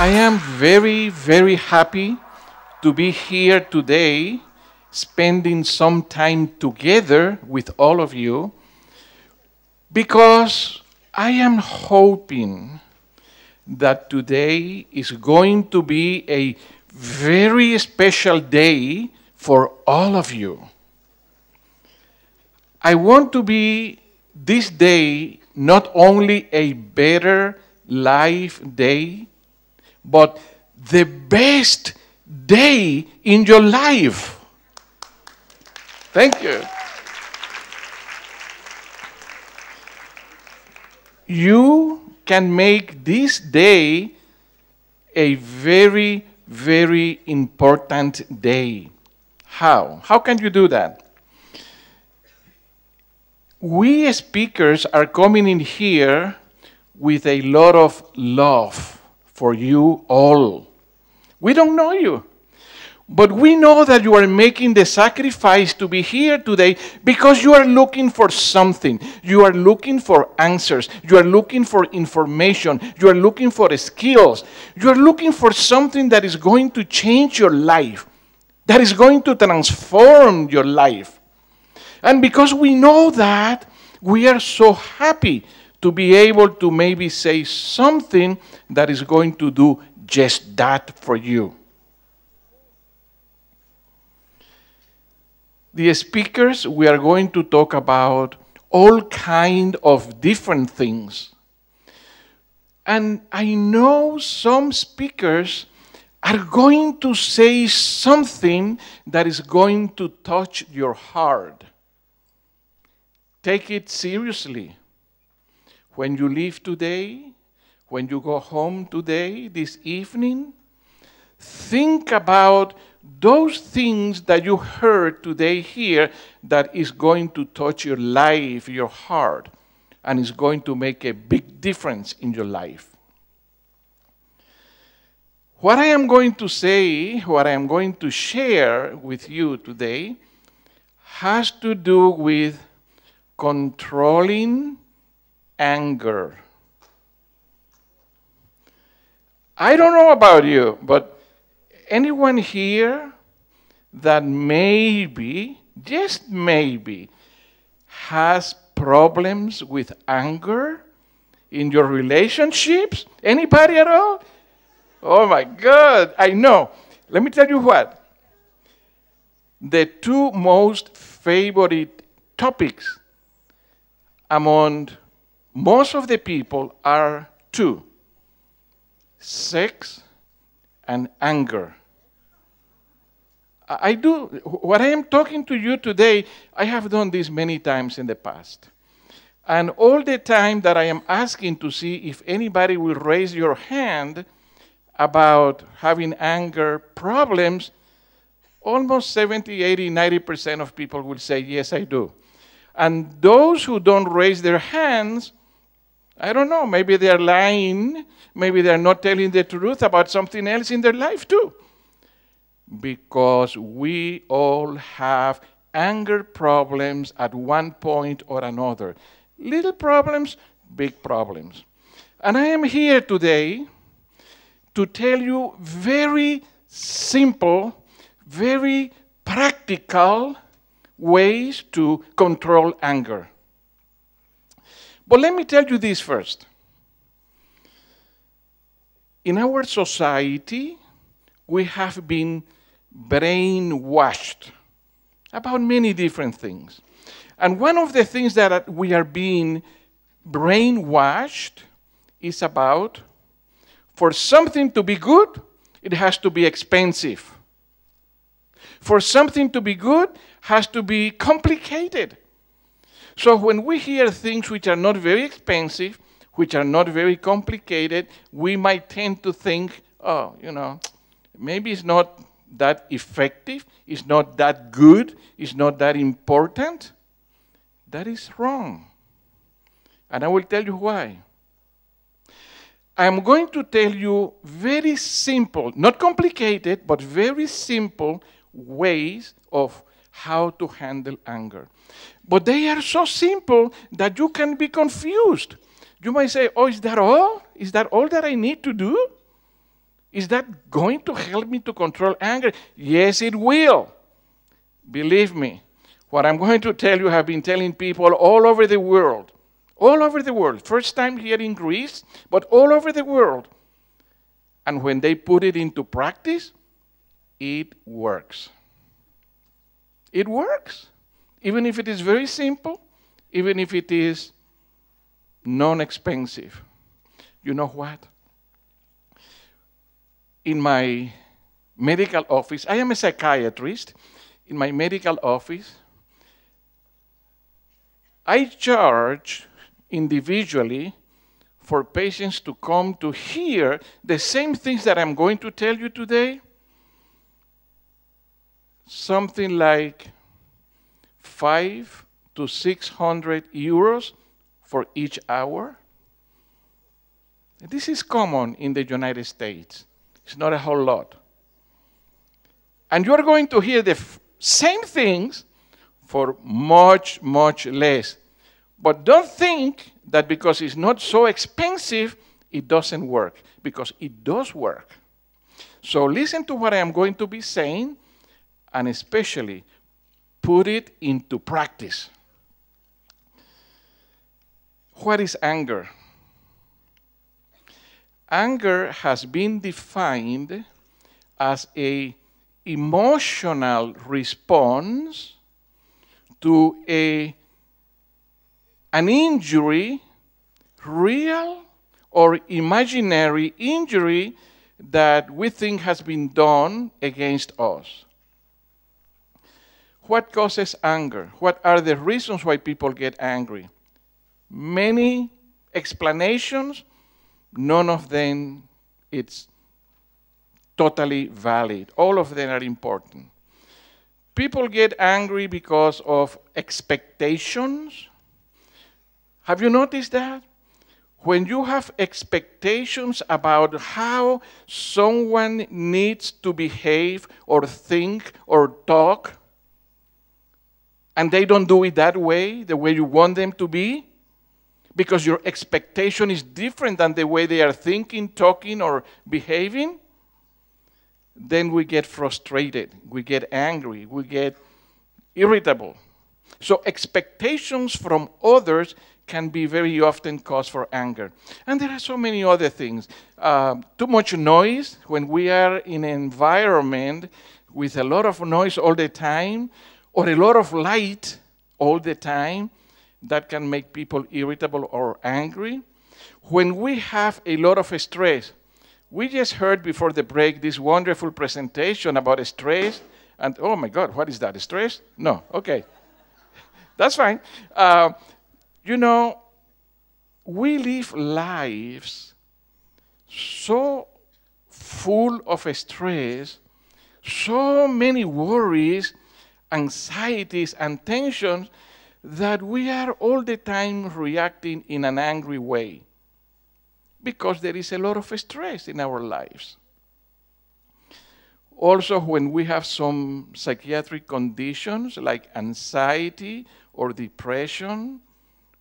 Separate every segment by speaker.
Speaker 1: I am very, very happy to be here today, spending some time together with all of you, because I am hoping that today is going to be a very special day for all of you. I want to be this day not only a Better Life Day, but the best day in your life. Thank you. You can make this day a very, very important day. How? How can you do that? We speakers are coming in here with a lot of love for you all. We don't know you, but we know that you are making the sacrifice to be here today because you are looking for something. You are looking for answers. You are looking for information. You are looking for skills. You are looking for something that is going to change your life, that is going to transform your life. And because we know that, we are so happy to be able to maybe say something that is going to do just that for you. The speakers, we are going to talk about all kinds of different things. And I know some speakers are going to say something that is going to touch your heart. Take it seriously. When you leave today, when you go home today, this evening, think about those things that you heard today here that is going to touch your life, your heart, and is going to make a big difference in your life. What I am going to say, what I am going to share with you today has to do with controlling anger. I don't know about you, but anyone here that maybe, just maybe, has problems with anger in your relationships? Anybody at all? Oh my God, I know. Let me tell you what. The two most favorite topics among most of the people are two: sex and anger. What I am talking to you today, I have done this many times in the past. And all the time that I am asking to see if anybody will raise your hand about having anger problems, almost 70, 80, 90% of people will say, yes, I do. And those who don't raise their hands, I don't know, maybe they're lying, maybe they're not telling the truth about something else in their life too. Because we all have anger problems at one point or another. Little problems, big problems. And I am here today to tell you very simple, very practical ways to control anger. But let me tell you this first. In our society, we have been brainwashed about many different things. And one of the things that we are being brainwashed is about, for something to be good, it has to be expensive. For something to be good, has to be complicated. So when we hear things which are not very expensive, which are not very complicated, we might tend to think, oh, you know, maybe it's not that effective, it's not that good, it's not that important. That is wrong. And I will tell you why. I am going to tell you very simple, not complicated, but very simple ways of how to handle anger. But they are so simple that you can be confused. You might say, oh, is that all? Is that all that I need to do? Is that going to help me to control anger? Yes, it will. Believe me. What I'm going to tell you, I've been telling people all over the world. All over the world. First time here in Greece, but all over the world. And when they put it into practice, it works. It works. Even if it is very simple, even if it is non-expensive. You know what? In my medical office, I am a psychiatrist. In my medical office, I charge individually for patients to come to hear the same things that I'm going to tell you today. Something like 500 to 600 euros for each hour. This is common in the United States. It's not a whole lot. And you're going to hear the same things for much, much less. But don't think that because it's not so expensive, it doesn't work. Because it does work. So listen to what I am going to be saying, and especially put it into practice. What is anger? Anger has been defined as an emotional response to an injury, real or imaginary injury that we think has been done against us. What causes anger? What are the reasons why people get angry? Many explanations, none of them it's totally valid. All of them are important. People get angry because of expectations. Have you noticed that? When you have expectations about how someone needs to behave or think or talk, and they don't do it that way, the way you want them to be, because your expectation is different than the way they are thinking, talking, or behaving, then we get frustrated, we get angry, we get irritable. So expectations from others can be very often cause for anger. And there are so many other things. Too much noise, when we are in an environment with a lot of noise all the time, or a lot of light all the time, that can make people irritable or angry. When we have a lot of stress, we just heard before the break this wonderful presentation about stress, and oh my God, what is that, stress? No, okay. That's fine. You know, we live lives so full of stress, so many worries, anxieties, and tensions that we are all the time reacting in an angry way because there is a lot of stress in our lives. Also, when we have some psychiatric conditions like anxiety or depression,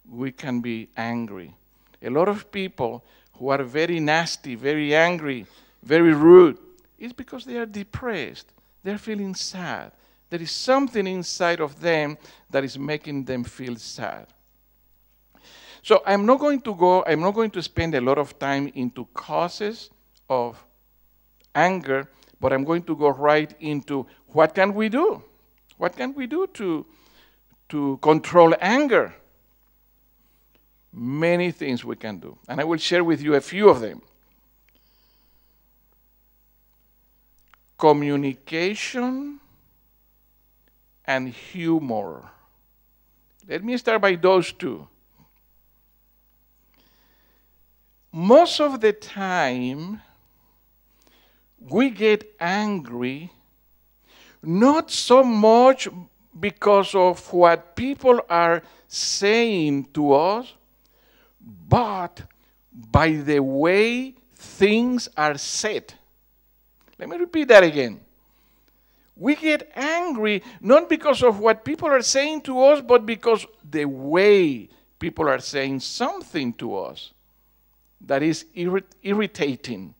Speaker 1: we can be angry. A lot of people who are very nasty, very angry, very rude, it's because they are depressed. They're feeling sad. There is something inside of them that is making them feel sad. So I'm not going to spend a lot of time into causes of anger, but I'm going to go right into what can we do? What can we do to control anger? Many things we can do, and I will share with you a few of them. Communication and humor. Let me start by those two. Most of the time, we get angry not so much because of what people are saying to us, but by the way things are said. Let me repeat that again. We get angry not because of what people are saying to us, but because the way people are saying something to us that is irritating,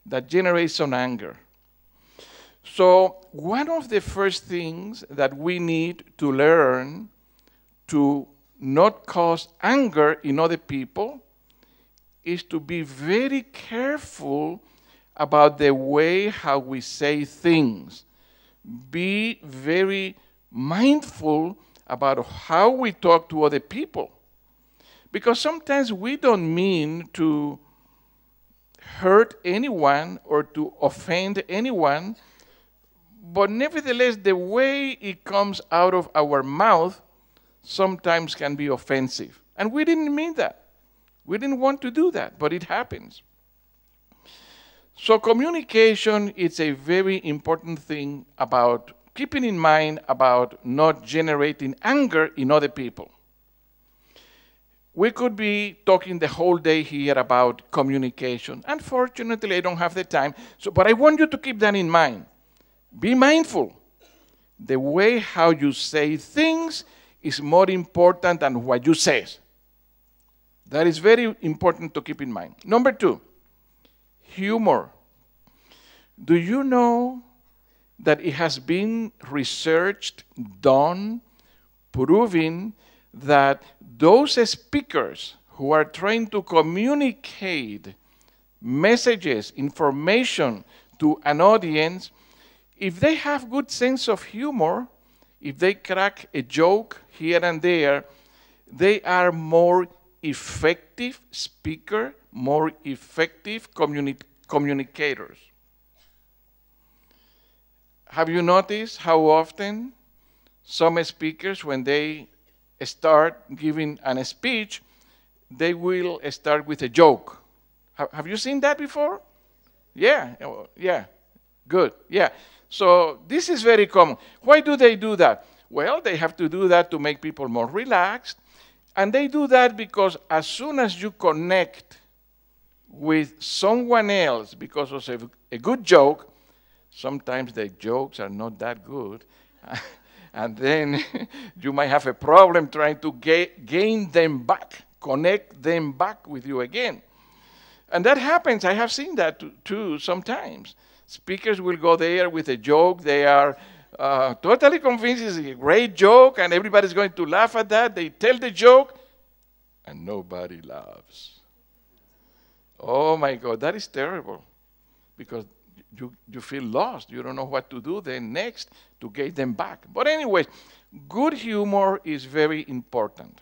Speaker 1: that generates some anger. So one of the first things that we need to learn to not cause anger in other people is to be very careful about the way how we say things. Be very mindful about how we talk to other people. Because sometimes we don't mean to hurt anyone or to offend anyone, but nevertheless, the way it comes out of our mouth sometimes can be offensive. And we didn't mean that. We didn't want to do that, but it happens. So communication is a very important thing about keeping in mind about not generating anger in other people. We could be talking the whole day here about communication. Unfortunately, I don't have the time, but I want you to keep that in mind. Be mindful. The way how you say things is more important than what you say. That is very important to keep in mind. Number 2, humor. Do you know that it has been researched, done, proving that those speakers who are trying to communicate messages, information to an audience, if they have good sense of humor, if they crack a joke here and there, they are more effective speakers, more effective communicators. Have you noticed how often some speakers, when they start giving a speech, they will start with a joke? Have you seen that before? Yeah, yeah, good, yeah. So this is very common. Why do they do that? Well, they have to do that to make people more relaxed. And they do that because as soon as you connect with someone else because of a good joke, sometimes the jokes are not that good. And then you might have a problem trying to gain them back, connect them back with you again. And that happens. I have seen that too sometimes. Speakers will go there with a joke. They are totally convinced it's a great joke and everybody's going to laugh at that. They tell the joke and nobody laughs. Oh my God, that is terrible because you feel lost. You don't know what to do then next to get them back. But anyway, good humor is very important.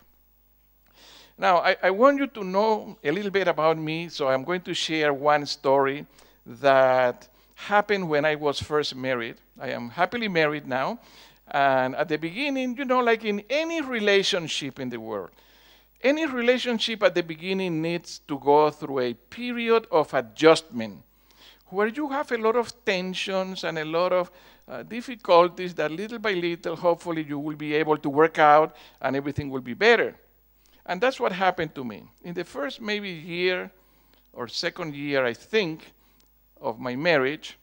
Speaker 1: Now, I want you to know a little bit about me, so I'm going to share one story that happened when I was first married. I am happily married now. And at the beginning, you know, like in any relationship in the world, any relationship at the beginning needs to go through a period of adjustment where you have a lot of tensions and a lot of difficulties that little by little, hopefully, you will be able to work out and everything will be better. And that's what happened to me. In the first maybe year or second year, I think, of my marriage,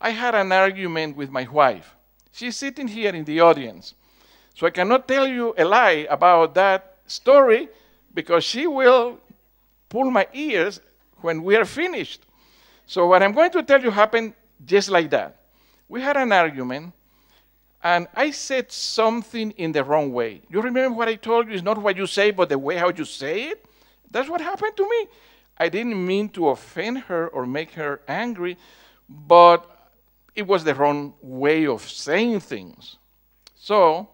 Speaker 1: I had an argument with my wife. She's sitting here in the audience. So I cannot tell you a lie about that story because she will pull my ears when we are finished. So what I'm going to tell you happened just like that. We had an argument, and I said something in the wrong way. You remember what I told you? It's not what you say, but the way how you say it? That's what happened to me. I didn't mean to offend her or make her angry, but it was the wrong way of saying things. So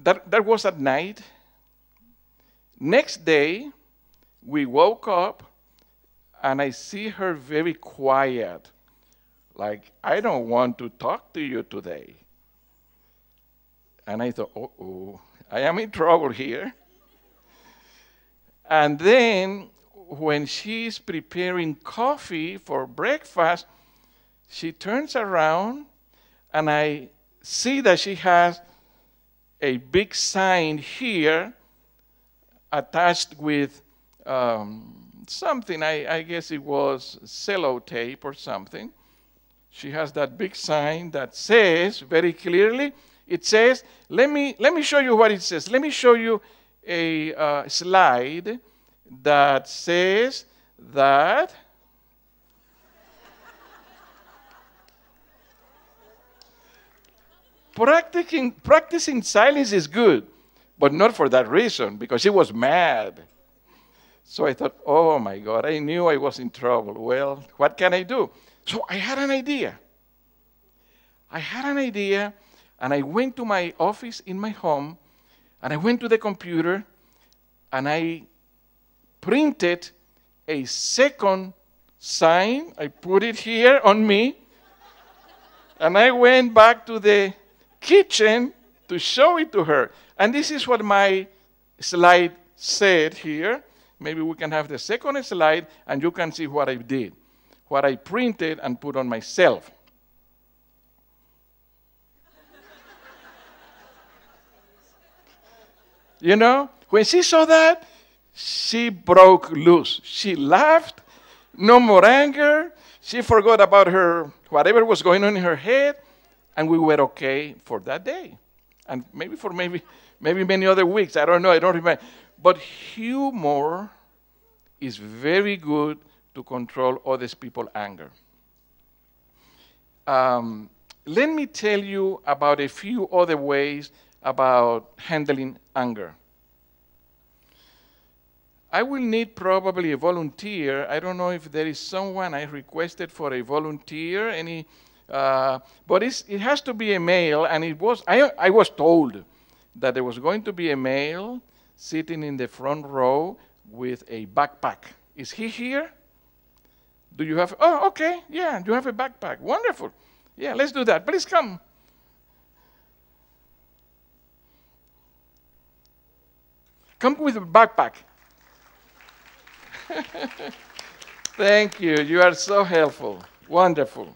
Speaker 1: that was at night. Next day, we woke up, and I see her very quiet, like, I don't want to talk to you today. And I thought, uh-oh, I am in trouble here. And then when she's preparing coffee for breakfast, she turns around, and I see that she has a big sign here attached with something. I guess it was cello tape or something. She has that big sign that says very clearly, it says, let me show you what it says. Let me show you a slide that says that practicing silence is good, but not for that reason, because she was mad. So I thought, oh my God, I knew I was in trouble. Well, what can I do? So I had an idea. And I went to my office in my home, and I went to the computer, and I printed a second sign. I put it here on me, and I went back to the kitchen to show it to her. And this is what my slide said here. Maybe we can have the second slide, and you can see what I did, what I printed and put on myself. You know, when she saw that, she broke loose. She laughed, no more anger. She forgot about her, whatever was going on in her head, and we were okay for that day. And maybe for maybe many other weeks. I don't know, I don't remember. But humor is very good to control other people's anger. Let me tell you about a few other ways about handling anger. I will need probably a volunteer. I don't know if there is someone. I requested for a volunteer. But it has to be a male, and I was told that there was going to be a male sitting in the front row with a backpack. Is he here? Do you have? Oh, okay. Yeah, you have a backpack. Wonderful. Yeah, let's do that. Please come. Come with a backpack. Thank you. You are so helpful. Wonderful.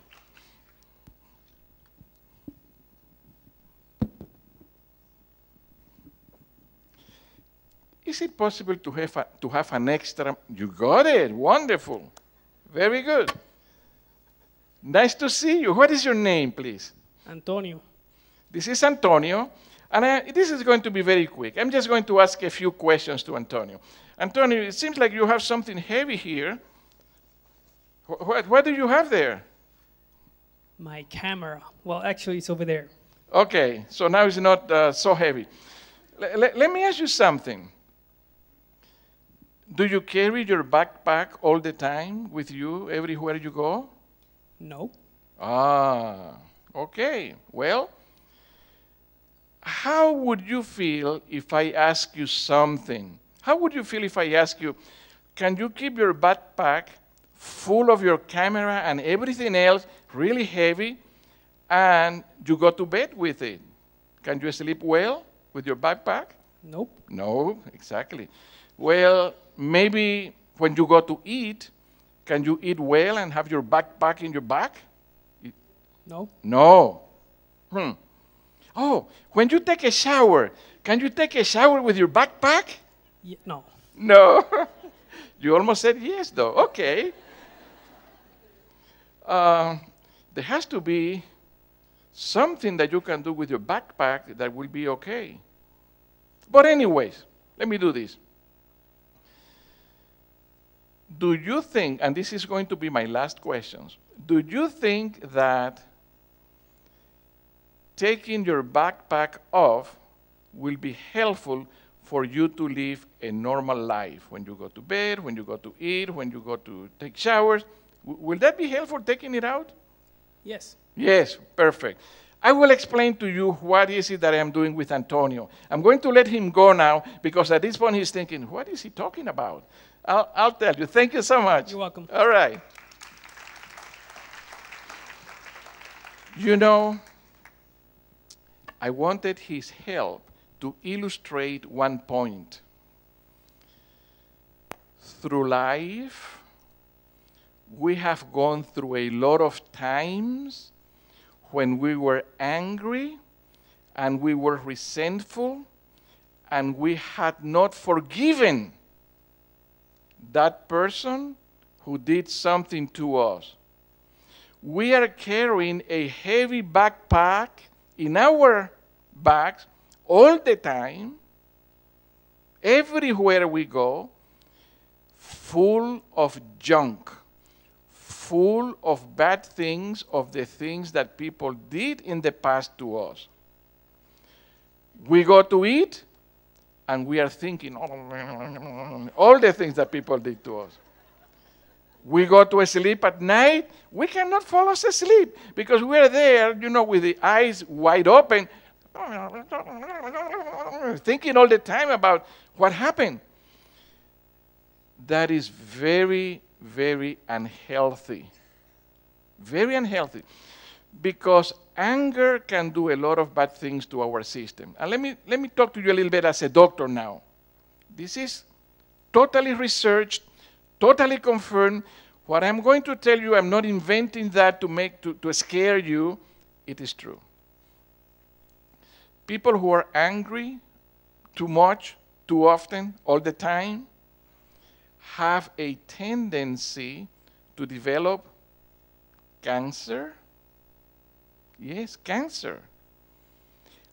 Speaker 1: Is it possible to have an extra? You got it. Wonderful. Very good. Nice to see you. What is your name, please?
Speaker 2: Antonio.
Speaker 1: This is Antonio. And this is going to be very quick. I'm just going to ask a few questions to Antonio. Antonio, it seems like you have something heavy here. What do you have there?
Speaker 2: My camera. Well, actually, it's over there.
Speaker 1: Okay, so now it's not so heavy. Let me ask you something. Do you carry your backpack all the time with you everywhere you go?
Speaker 2: No.
Speaker 1: Ah, okay. Well, how would you feel if I ask you something? How would you feel if I ask you, can you keep your backpack full of your camera and everything else really heavy, and you go to bed with it? Can you sleep well with your backpack?
Speaker 2: Nope.
Speaker 1: No, exactly. Well, maybe when you go to eat, can you eat well and have your backpack in your back?
Speaker 2: No.
Speaker 1: No. Oh, when you take a shower, can you take a shower with your backpack?
Speaker 2: Yeah, no.
Speaker 1: No. You almost said yes, though. Okay. There has to be something that you can do with your backpack that will be okay. But anyways, let me do this. Do you think, and this is going to be my last question, do you think that taking your backpack off will be helpful for you to live a normal life when you go to bed, when you go to eat, when you go to take showers? Will that be helpful, taking it out?
Speaker 2: Yes.
Speaker 1: Yes, perfect. I will explain to you what is it that I am doing with Antonio. I'm going to let him go now because at this point he's thinking, what is he talking about? I'll tell you. Thank you so much.
Speaker 2: You're welcome.
Speaker 1: All right. You know, I wanted his help to illustrate one point. Through life, we have gone through a lot of times when we were angry and we were resentful and we had not forgiven that person who did something to us. We are carrying a heavy backpack in our backs all the time, everywhere we go, full of junk, full of bad things, of the things that people did in the past to us. We go to eat, and we are thinking all the things that people did to us. We go to sleep at night, we cannot fall asleep because we are there, with the eyes wide open, thinking all the time about what happened. That is very, very unhealthy. Very unhealthy. Because anger can do a lot of bad things to our system. And let me talk to you a little bit as a doctor now. This is totally researched, totally confirmed. What I'm going to tell you, I'm not inventing that to scare you. It is true. People who are angry too much, too often, all the time, have a tendency to develop cancer. Yes, cancer.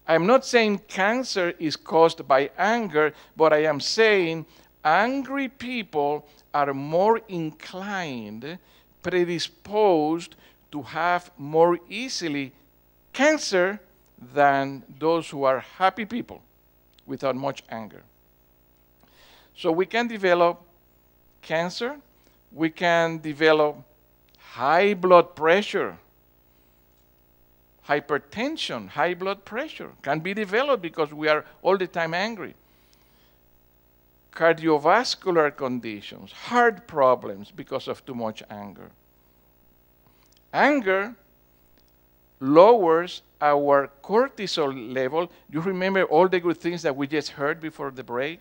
Speaker 1: I'm not saying cancer is caused by anger, but I am saying angry people are more inclined, predisposed to have more easily cancer than those who are happy people without much anger. So we can develop cancer, we can develop high blood pressure, hypertension, high blood pressure can be developed because we are all the time angry. Cardiovascular conditions, heart problems because of too much anger. Anger lowers our cortisol level. You remember all the good things that we just heard before the break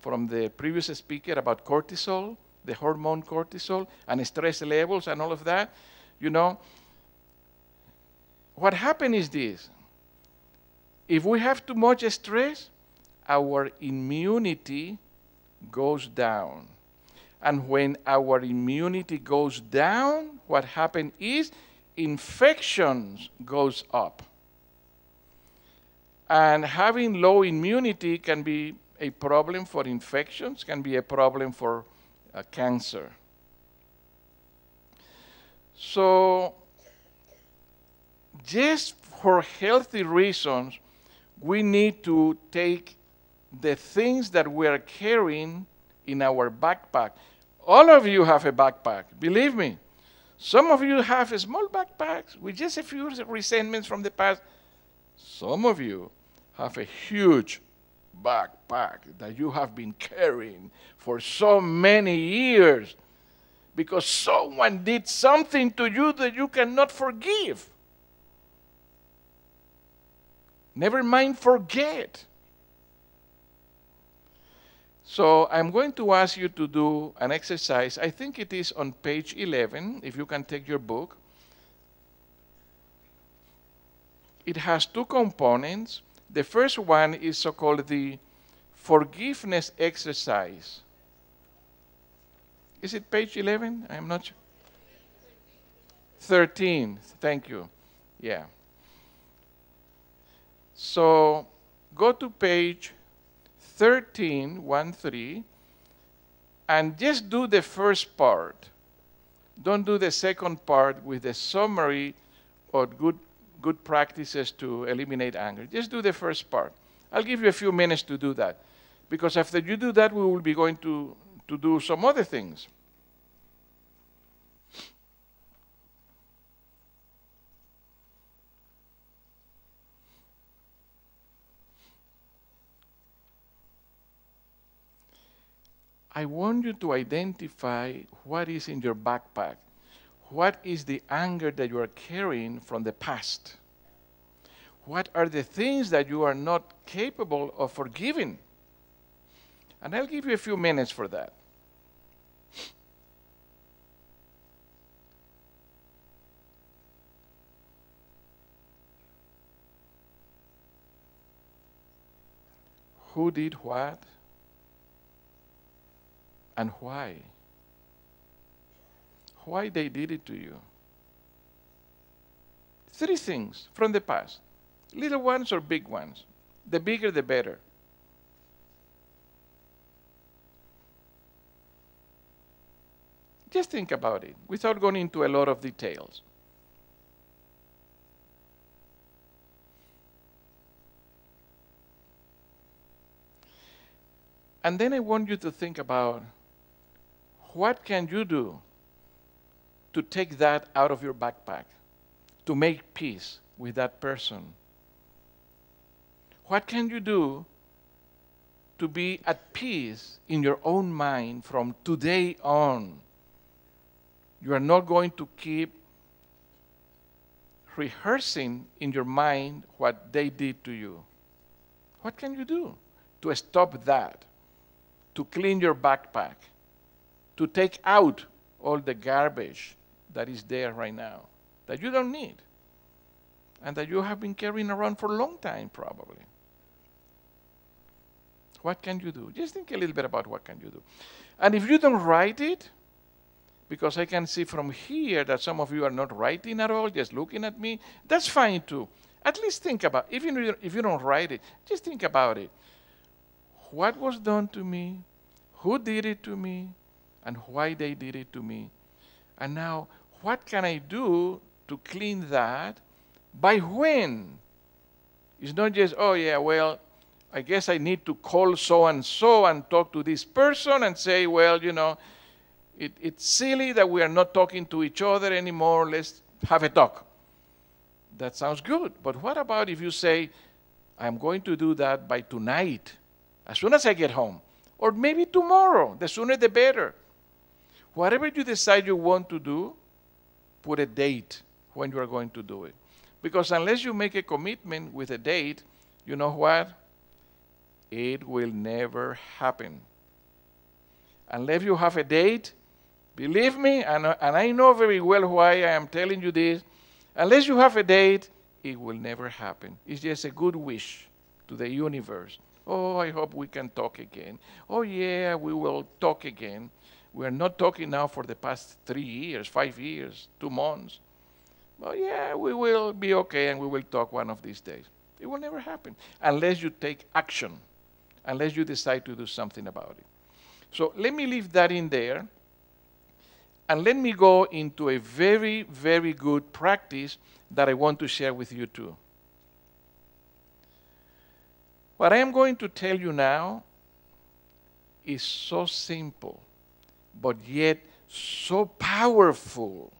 Speaker 1: from the previous speaker about cortisol, the hormone cortisol, and stress levels and all of that? What happens is this. If we have too much stress, our immunity goes down. And when our immunity goes down, what happens is infections goes up. And having low immunity can be a problem for infections, can be a problem for cancer. So, just for healthy reasons, we need to take the things that we are carrying in our backpack. All of you have a backpack, believe me. Some of you have small backpacks with just a few resentments from the past. Some of you have a huge backpack that you have been carrying for so many years because someone did something to you that you cannot forgive. Never mind forget. So I'm going to ask you to do an exercise. I think it is on page 11, if you can take your book. It has two components. The first one is so-called the forgiveness exercise. Is it page 11? I'm not sure. 13, thank you. Yeah. So go to page 13, and just do the first part. Don't do the second part with the summary or good practices to eliminate anger. Just do the first part. I'll give you a few minutes to do that, because after you do that, we will be going to do some other things. I want you to identify what is in your backpack. What is the anger that you are carrying from the past? What are the things that you are not capable of forgiving? And I'll give you a few minutes for that. Who did what? And why? Why they did it to you? 3 things from the past. Little ones or big ones. The bigger, the better. Just think about it, without going into a lot of details. And then I want you to think about, what can you do to take that out of your backpack, to make peace with that person? What can you do to be at peace in your own mind from today on? You are not going to keep rehearsing in your mind what they did to you. What can you do to stop that? To clean your backpack, to take out all the garbage that is there right now, that you don't need, and that you have been carrying around for a long time, probably. What can you do? Just think a little bit about what can you do. And if you don't write it, because I can see from here that some of you are not writing at all, just looking at me, that's fine too. At least think about it. If you don't write it, just think about it. What was done to me, who did it to me, and why they did it to me. And now, what can I do to clean that? By when? It's not just, oh yeah, well, I guess I need to call so-and-so and talk to this person and say, well, you know, it's silly that we are not talking to each other anymore. Let's have a talk. That sounds good. But what about if you say, I'm going to do that by tonight, as soon as I get home, or maybe tomorrow, the sooner the better. Whatever you decide you want to do, put a date when you are going to do it. Because unless you make a commitment with a date, you know what? It will never happen. Unless you have a date, believe me, and I know very well why I am telling you this, unless you have a date, it will never happen. It's just a good wish to the universe. Oh, I hope we can talk again. Oh, yeah, we will talk again. We are not talking now for the past 3 years, 5 years, 2 months. Oh, yeah, we will be okay and we will talk one of these days. It will never happen unless you take action, unless you decide to do something about it. So let me leave that in there, and let me go into a very, very good practice that I want to share with you too. What I am going to tell you now is so simple, but yet so powerful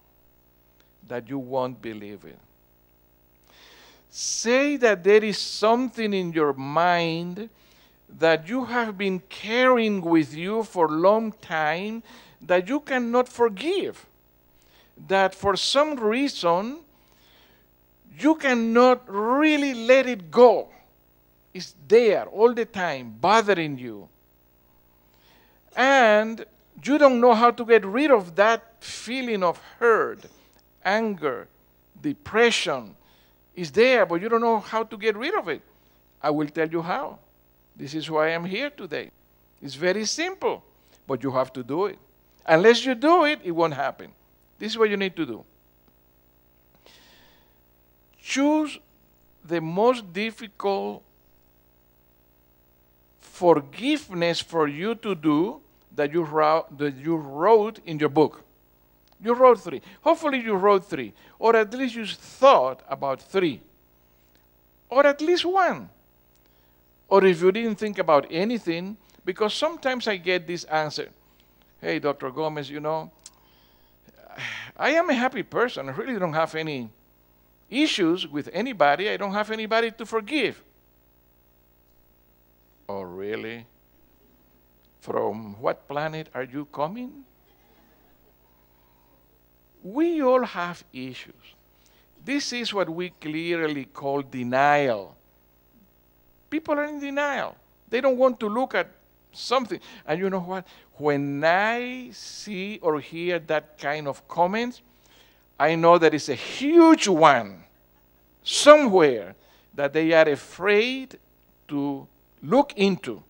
Speaker 1: that you won't believe it. Say that there is something in your mind that you have been carrying with you for a long time that you cannot forgive, that for some reason you cannot really let it go. It's there all the time, bothering you. And you don't know how to get rid of that feeling of hurt, anger, depression. It's there, but you don't know how to get rid of it. I will tell you how. This is why I'm here today. It's very simple, but you have to do it. Unless you do it, it won't happen. This is what you need to do. Choose the most difficult forgiveness for you to do that you wrote in your book. You wrote 3. Hopefully you wrote 3. Or at least you thought about 3. Or at least 1. Or if you didn't think about anything, because sometimes I get this answer. Hey, Dr. Gomez, you know, I am a happy person. I really don't have any issues with anybody. I don't have anybody to forgive. Oh, really? From what planet are you coming? We all have issues. This is what we clearly call denial. People are in denial. They don't want to look at something. And you know what? When I see or hear that kind of comments, I know that it's a huge one somewhere that they are afraid to look into.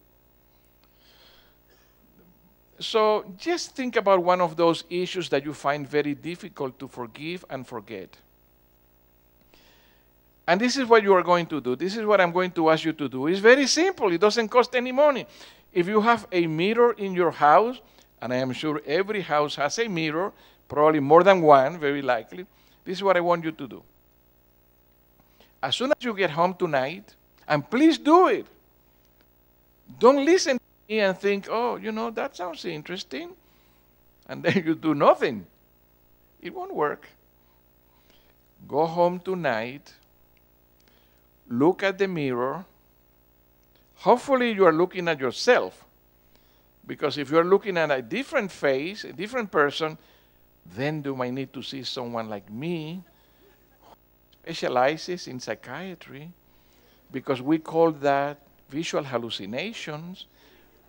Speaker 1: So just think about one of those issues that you find very difficult to forgive and forget. And this is what you are going to do. This is what I'm going to ask you to do. It's very simple. It doesn't cost any money. If you have a mirror in your house, and I am sure every house has a mirror, probably more than one, very likely. This is what I want you to do. As soon as you get home tonight, and please do it. Don't listen to me and think, oh, you know, that sounds interesting, and then you do nothing. It won't work. Go home tonight, look at the mirror. Hopefully you are looking at yourself, because if you're looking at a different face, a different person, then do I need to see someone like me who specializes in psychiatry, because we call that visual hallucinations,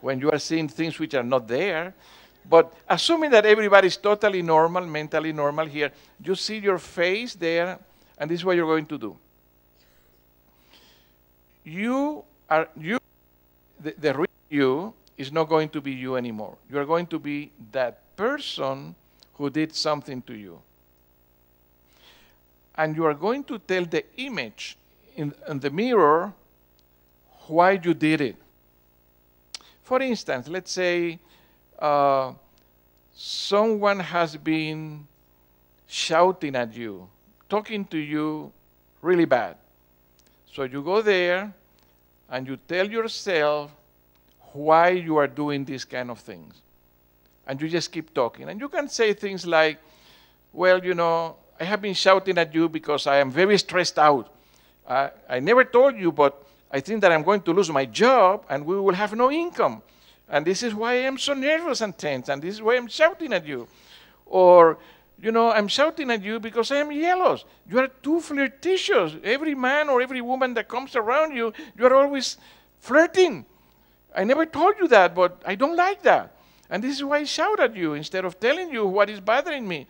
Speaker 1: when you are seeing things which are not there. But assuming that everybody is totally normal, mentally normal here, you see your face there, and this is what you're going to do. The real you is not going to be you anymore. You are going to be that person who did something to you. And you are going to tell the image in the mirror why you did it. For instance, let's say someone has been shouting at you, talking to you really bad. So you go there and you tell yourself why you are doing these kind of things. And you just keep talking. And you can say things like, well, you know, I have been shouting at you because I am very stressed out. I never told you, but I think that I'm going to lose my job and we will have no income. And this is why I am so nervous and tense, and this is why I'm shouting at you. Or, you know, I'm shouting at you because I am jealous. You are too flirtatious. Every man or every woman that comes around you, you are always flirting. I never told you that, but I don't like that. And this is why I shout at you instead of telling you what is bothering me.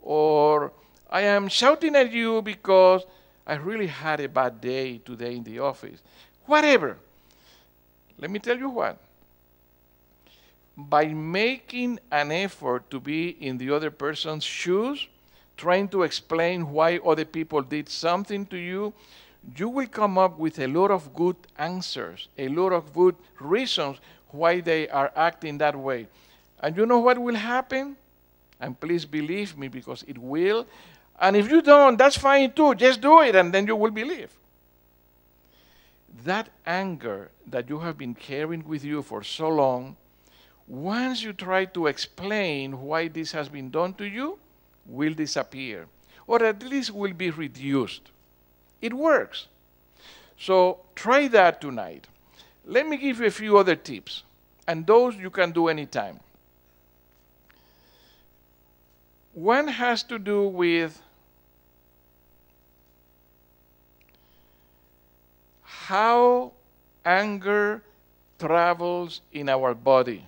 Speaker 1: Or I am shouting at you because I really had a bad day today in the office. Whatever. Let me tell you what. By making an effort to be in the other person's shoes, trying to explain why other people did something to you, you will come up with a lot of good answers, a lot of good reasons why they are acting that way. And you know what will happen? And please believe me, because it will. And if you don't, that's fine too. Just do it, and then you will believe. That anger that you have been carrying with you for so long, once you try to explain why this has been done to you, will disappear, or at least will be reduced. It works. So try that tonight. Let me give you a few other tips, and those you can do anytime. One has to do with how anger travels in our body.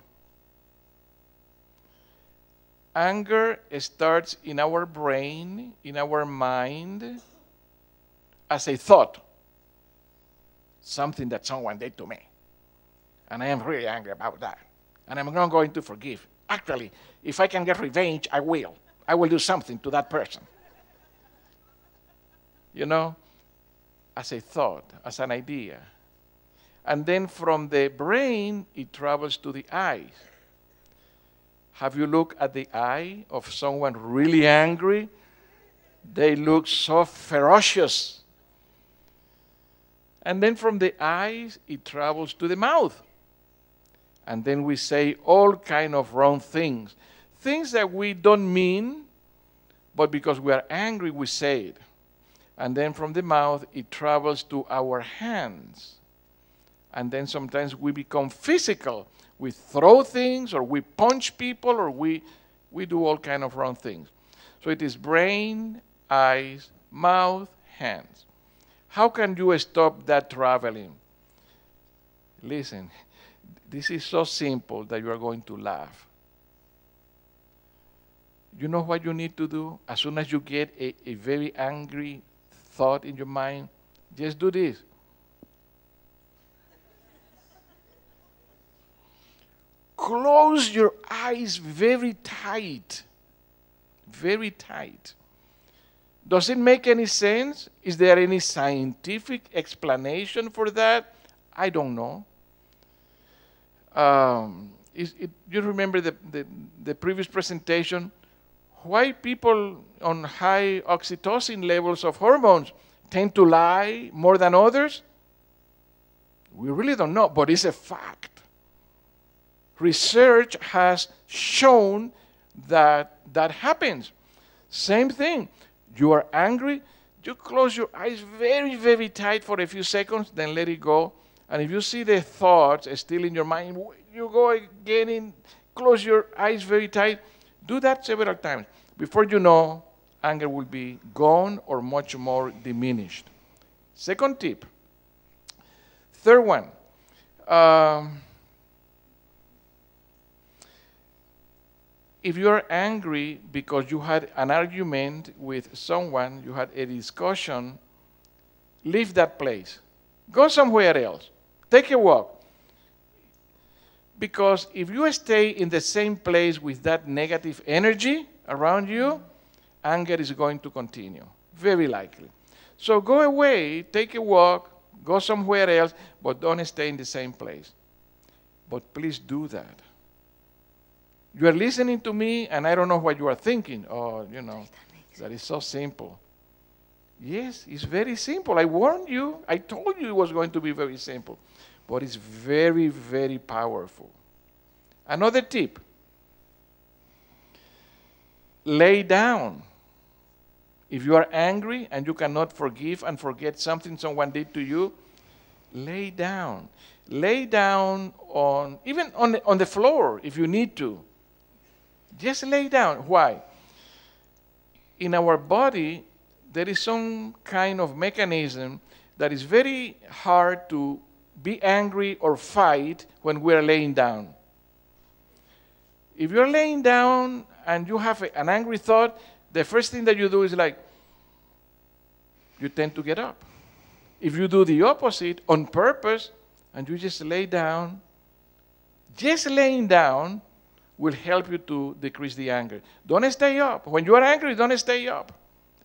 Speaker 1: Anger starts in our brain, in our mind, as a thought. Something that someone did to me. And I am really angry about that. And I'm not going to forgive. Actually, if I can get revenge, I will. I will do something to that person. You know, as a thought, as an idea. And then from the brain, it travels to the eyes. Have you looked at the eye of someone really angry? They look so ferocious. And then from the eyes, it travels to the mouth. And then we say all kind of wrong things. Things that we don't mean, but because we are angry, we say it. And then from the mouth, it travels to our hands. And then sometimes we become physical. We throw things, or we punch people, or we do all kind of wrong things. So it is brain, eyes, mouth, hands. How can you stop that traveling? Listen, this is so simple that you are going to laugh. You know what you need to do? As soon as you get a very angry thought in your mind, just do this. Close your eyes very tight. Very tight. Does it make any sense? Is there any scientific explanation for that? I don't know. You remember the previous presentation? Why people on high oxytocin levels of hormones tend to lie more than others? We really don't know, but it's a fact. Research has shown that that happens. Same thing. You are angry, you close your eyes very, very tight for a few seconds, then let it go. And if you see the thoughts still in your mind, you go again in, close your eyes very tight. Do that several times. Before you know, anger will be gone or much more diminished. Second tip. Third one. If you are angry because you had an argument with someone, you had a discussion, leave that place. Go somewhere else. Take a walk. Because if you stay in the same place with that negative energy around you, anger is going to continue, very likely. So go away, take a walk, go somewhere else, but don't stay in the same place. But please do that. You are listening to me, and I don't know what you are thinking. Oh, you know, that is so simple. Yes, it's very simple. I warned you. I told you it was going to be very simple. But it's very, very powerful. Another tip. Lay down. If you are angry and you cannot forgive and forget something someone did to you, lay down. Lay down on, even on the floor if you need to. Just lay down. Why? In our body, there is some kind of mechanism that is very hard to be angry or fight when we are laying down. If you're laying down and you have an angry thought, the first thing that you do is like, you tend to get up. If you do the opposite on purpose and you just lay down, just laying down will help you to decrease the anger. Don't stay up. When you are angry, don't stay up.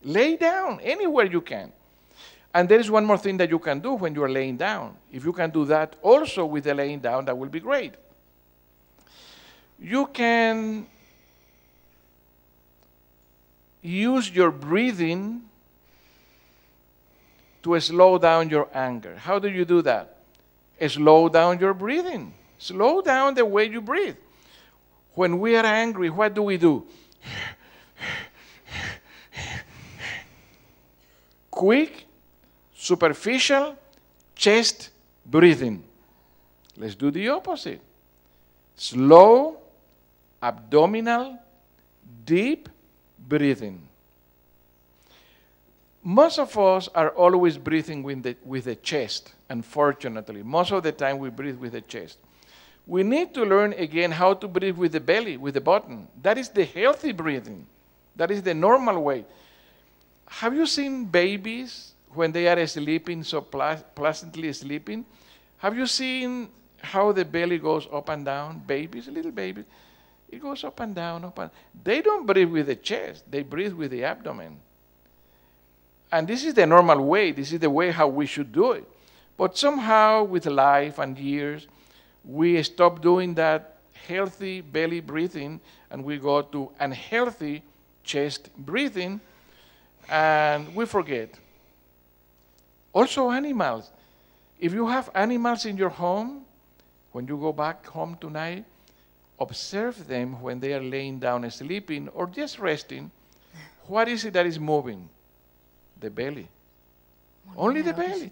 Speaker 1: Lay down anywhere you can. And there is one more thing that you can do when you are laying down. If you can do that also with the laying down, that will be great. You can use your breathing to slow down your anger. How do you do that? Slow down your breathing. Slow down the way you breathe. When we are angry, what do? Quick, superficial, chest breathing. Let's do the opposite. Slow, abdominal, deep breathing. Most of us are always breathing with the chest, unfortunately. Most of the time we breathe with the chest. We need to learn again how to breathe with the belly, with the bottom. That is the healthy breathing. That is the normal way. Have you seen babies when they are sleeping, so pleasantly sleeping? Have you seen how the belly goes up and down? Babies, little babies, it goes up and down, up and down. They don't breathe with the chest. They breathe with the abdomen. And this is the normal way. This is the way how we should do it. But somehow, with life and years, we stop doing that healthy belly breathing and we go to unhealthy chest breathing and we forget. Also animals. If you have animals in your home, when you go back home tonight, observe them when they are laying down sleeping or just resting. What is it that is moving? The belly. Only the belly.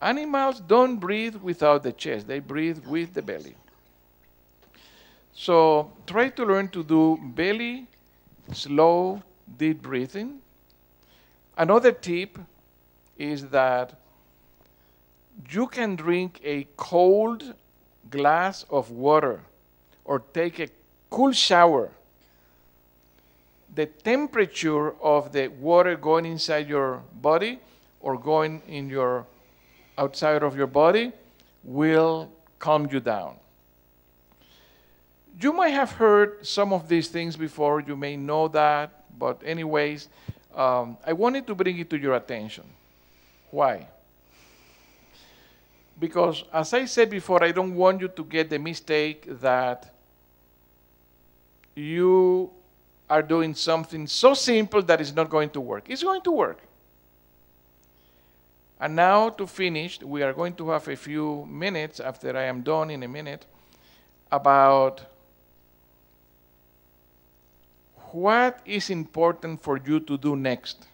Speaker 1: Animals don't breathe without the chest. They breathe with the belly. So try to learn to do belly, slow, deep breathing. Another tip is that you can drink a cold glass of water or take a cool shower. The temperature of the water going inside your body or going in your outside of your body will calm you down. You might have heard some of these things before. You may know that. But anyways, I wanted to bring it to your attention. Why? Because, as I said before, I don't want you to get the mistake that you are doing something so simple that it's not going to work. It's going to work. And now, to finish, we are going to have a few minutes, after I am done in a minute, about what is important for you to do next.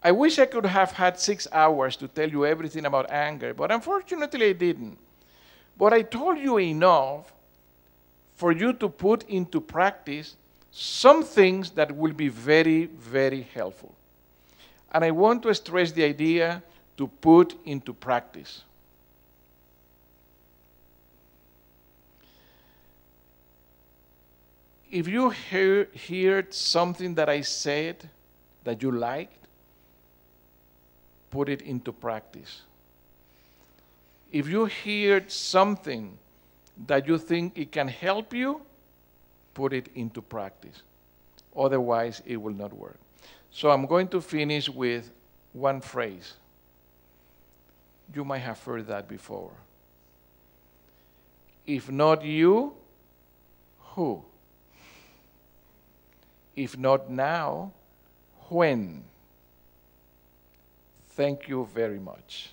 Speaker 1: I wish I could have had 6 hours to tell you everything about anger, but unfortunately I didn't. But I told you enough for you to put into practice some things that will be very, very helpful. And I want to stress the idea to put into practice. If you heard something that I said that you liked, put it into practice. If you heard something that you think it can help you, put it into practice. Otherwise, it will not work. So I'm going to finish with one phrase. You might have heard that before. If not you, who? If not now, when? Thank you very much.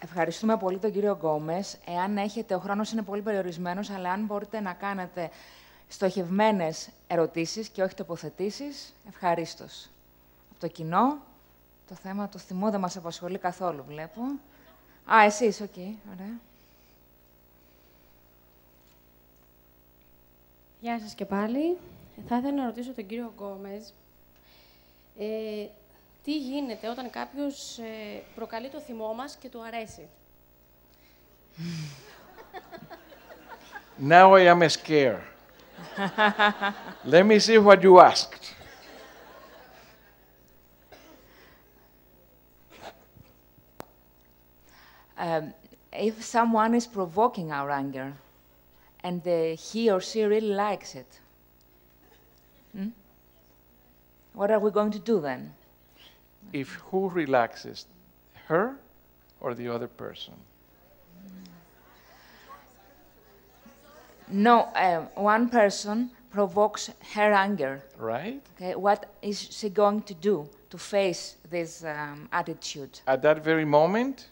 Speaker 3: Ευχαριστούμε πολύ τον κύριο Γκόμες. Εάν έχετε, ο χρόνος είναι πολύ περιορισμένος, αλλά αν μπορείτε να κάνετε στοχευμένες ερωτήσεις και όχι τοποθετήσεις, ευχαρίστως. Από το κοινό, το θέμα του θυμού δεν μας απασχολεί καθόλου, βλέπω. Α, εσείς, οκ, ωραία.
Speaker 4: Γεια σας και πάλι. Θα ήθελα να ρωτήσω τον κύριο Γκόμες τι γίνεται όταν κάποιος προκαλεί το θυμό μας και του αρέσει.
Speaker 1: Now I am scared. Let me see what you asked.
Speaker 3: If someone is provoking our anger and he or she really likes it, what are we going to do then?
Speaker 1: If who relaxes, her or the other person?
Speaker 3: No, one person provokes her anger.
Speaker 1: Right?
Speaker 3: Okay, what is she going to do to face this attitude?
Speaker 1: At that very moment?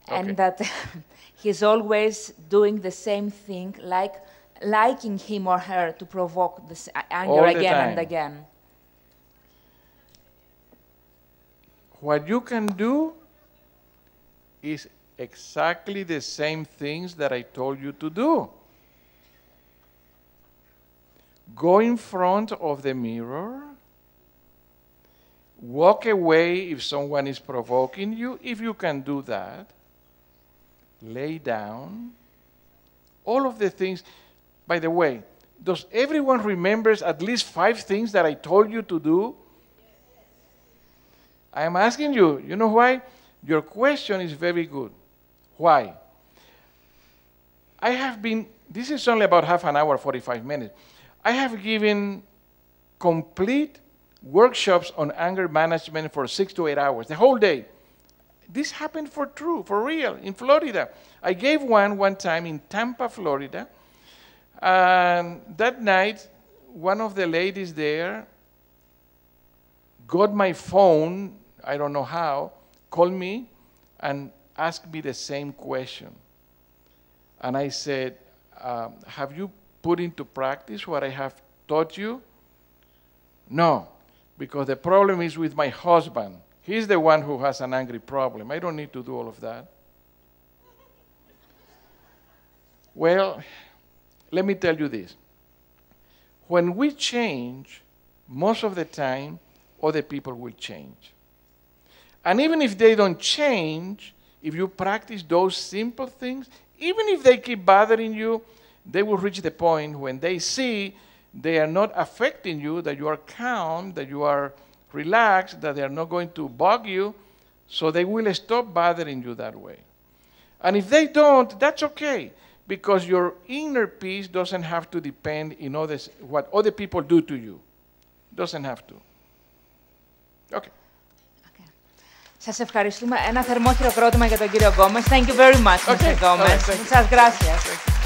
Speaker 3: And
Speaker 1: Okay.
Speaker 3: that he's always doing the same thing, like liking him or her to provoke this anger
Speaker 1: All the
Speaker 3: again and
Speaker 1: time.
Speaker 3: again.
Speaker 1: What you can do is exactly the same things that I told you to do. Go in front of the mirror, walk away if someone is provoking you, if you can do that, lay down, all of the things. By the way, does everyone remembers at least 5 things that I told you to do? I am asking you, you know why? Your question is very good. Why? I have been, this is only about half an hour, 45 minutes. I have given complete workshops on anger management for 6 to 8 hours, the whole day. This happened for true, for real, in Florida. I gave one time in Tampa, Florida. And that night, one of the ladies there got my phone, I don't know how, called me and asked me the same question. And I said, have you put into practice what I have taught you? No, because the problem is with my husband. He's the one who has an angry problem. I don't need to do all of that. Well, let me tell you this. When we change, most of the time, other people will change. And even if they don't change, if you practice those simple things, even if they keep bothering you, they will reach the point when they see they are not affecting you, that you are calm, that you are relaxed, that they are not going to bug you, so they will stop bothering you that way. And if they don't, that's okay, because your inner peace doesn't have to depend in what other people do to you. Doesn't have to. Okay.
Speaker 3: Σας ευχαριστούμε. Ένα θερμό χειροκρότημα για τον κύριο Γκόμες. Thank you very much, Mr. Gomez. Muchas gracias.